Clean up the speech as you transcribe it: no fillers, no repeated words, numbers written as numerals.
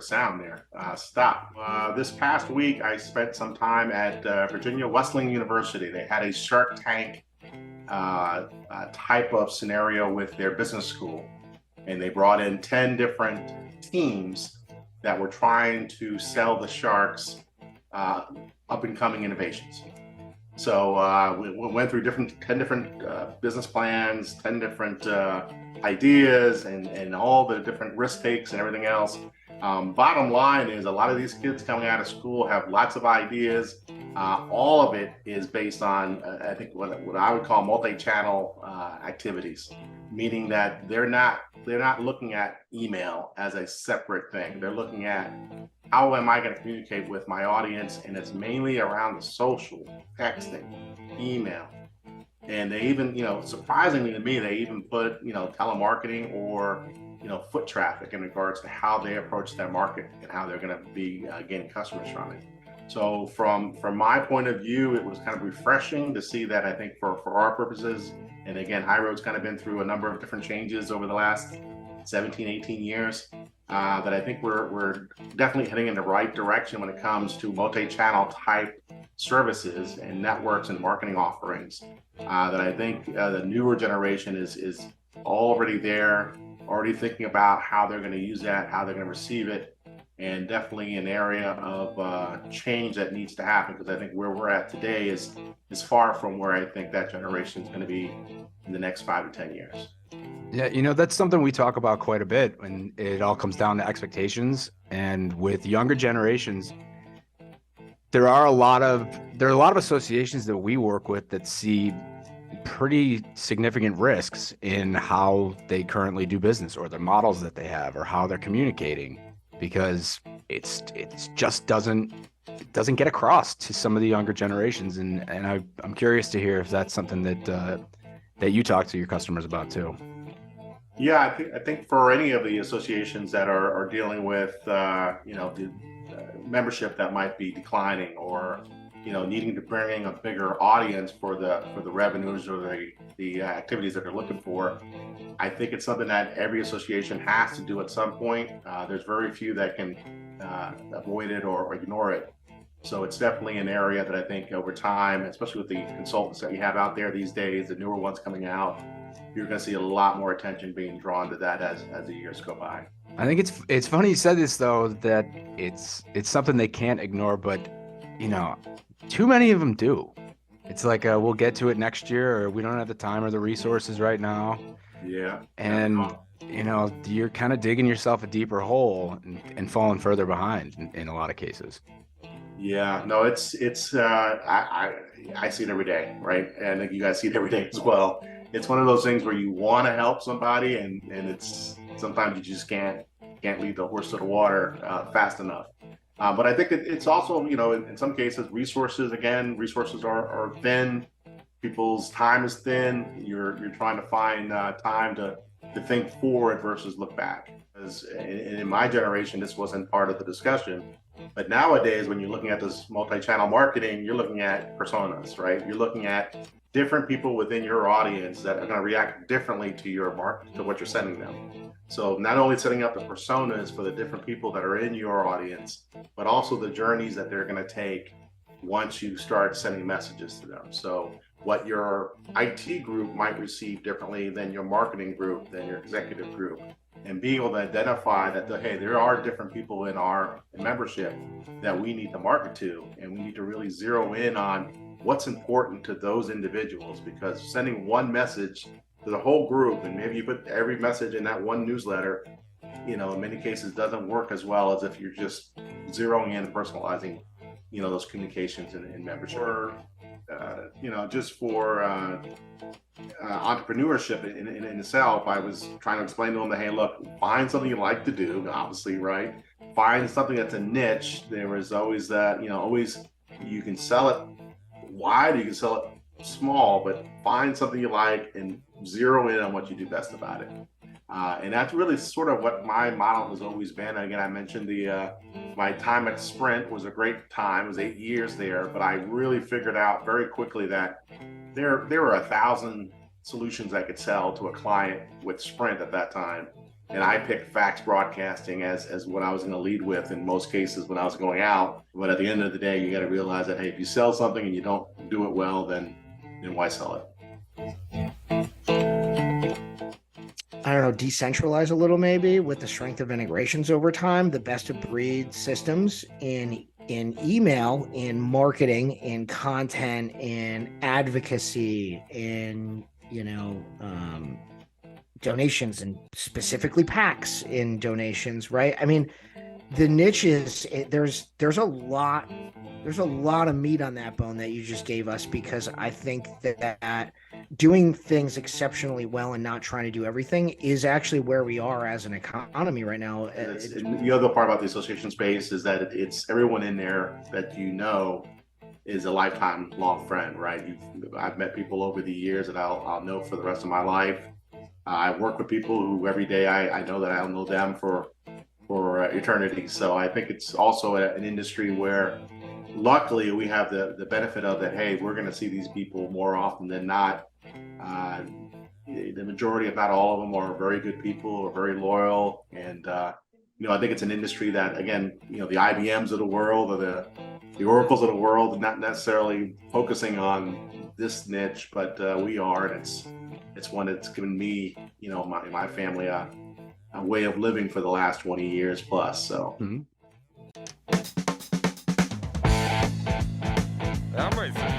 sound there. Stop. This past week, I spent some time at Virginia Wesleyan University. They had a Shark Tank type of scenario with their business school, and they brought in 10 different teams that were trying to sell the sharks up and coming innovations. So we went through 10 different business plans, 10 different ideas, and all the different risk takes and everything else. Bottom line is a lot of these kids coming out of school have lots of ideas. All of it is based on, I think, what I would call multi-channel activities, meaning that they're not looking at email as a separate thing. They're looking at how am I going to communicate with my audience, and it's mainly around the social, texting, email. And they even, surprisingly to me, they even put, telemarketing or, foot traffic in regards to how they approach their market and how they're going to be gaining customers from it. So from my point of view, it was kind of refreshing to see that. I think for our purposes, and again, High Road's kind of been through a number of different changes over the last 17, 18 years, that I think we're definitely heading in the right direction when it comes to multi-channel type services and networks and marketing offerings, that I think the newer generation is already there, already thinking about how they're going to use that, how they're going to receive it, and definitely an area of change that needs to happen, because I think where we're at today is far from where I think that generation is going to be in the next 5 to 10 years. Yeah, that's something we talk about quite a bit when it all comes down to expectations. And with younger generations, there are a lot of associations that we work with that see pretty significant risks in how they currently do business, or the models that they have, or how they're communicating, because it just doesn't get across to some of the younger generations. And I'm curious to hear if that's something that you talk to your customers about too. Yeah, I think for any of the associations that are dealing with the membership that might be declining, or needing to bring in a bigger audience for the revenues or the activities that they're looking for, I think it's something that every association has to do at some point. There's very few that can avoid it or ignore it. So it's definitely an area that I think over time, especially with the consultants that you have out there these days, the newer ones coming out, you're going to see a lot more attention being drawn to that as the years go by. I think it's funny you said this, though, that it's something they can't ignore, but too many of them do. It's like we'll get to it next year, or we don't have the time or the resources right now. Yeah. And you're kind of digging yourself a deeper hole and falling further behind in a lot of cases. Yeah, no, it's I see it every day, right? And I think you guys see it every day as well. It's one of those things where you want to help somebody, and it's sometimes you just can't lead the horse to the water fast enough. But I think it's also, in some cases, resources are thin. People's time is thin. You're trying to find time to think forward versus look back. Because in my generation, this wasn't part of the discussion. But nowadays, when you're looking at this multi-channel marketing, you're looking at personas, right? You're looking at different people within your audience that are going to react differently to your market, to what you're sending them. So not only setting up the personas for the different people that are in your audience, but also the journeys that they're going to take once you start sending messages to them. So what your IT group might receive differently than your marketing group, than your executive group, and being able to identify that, hey, there are different people in our membership that we need to market to, and we need to really zero in on what's important to those individuals, because sending one message to the whole group, and maybe you put every message in that one newsletter, in many cases doesn't work as well as if you're just zeroing in and personalizing, those communications in membership. Or, just for entrepreneurship in itself, I was trying to explain to them that, hey, look, find something you like to do, obviously, right? Find something that's a niche. There was always that, always you can sell it wide, you can sell it small, but find something you like and zero in on what you do best about it. And that's really sort of what my model has always been. Again, I mentioned my time at Sprint was a great time. It was 8 years there, but I really figured out very quickly that there were 1,000 solutions I could sell to a client with Sprint at that time. And I picked fax broadcasting as what I was going to lead with in most cases when I was going out. But at the end of the day, you got to realize that, hey, if you sell something and you don't do it well, then why sell it? I don't know, decentralize a little maybe with the strength of integrations over time, the best of breed systems in email, in marketing, in content, in advocacy, in donations, and specifically packs in donations, right? I mean, the niches, there's a lot of meat on that bone that you just gave us, because I think that doing things exceptionally well and not trying to do everything is actually where we are as an economy right now. The other part about the association space is that it's everyone in there that is a lifetime long friend, right? I've met people over the years that I'll know for the rest of my life. I work with people who every day I know that I'll know them for eternity. So I think it's also an industry where luckily we have the benefit of that. Hey, we're going to see these people more often than not. The majority, if not all of them, are very good people, are very loyal, and I think it's an industry that, again, the IBMs of the world, or the Oracles of the world, not necessarily focusing on this niche, but we are, and it's one that's given me, my family, a way of living for the last 20 years plus. So. Mm-hmm. I'm ready for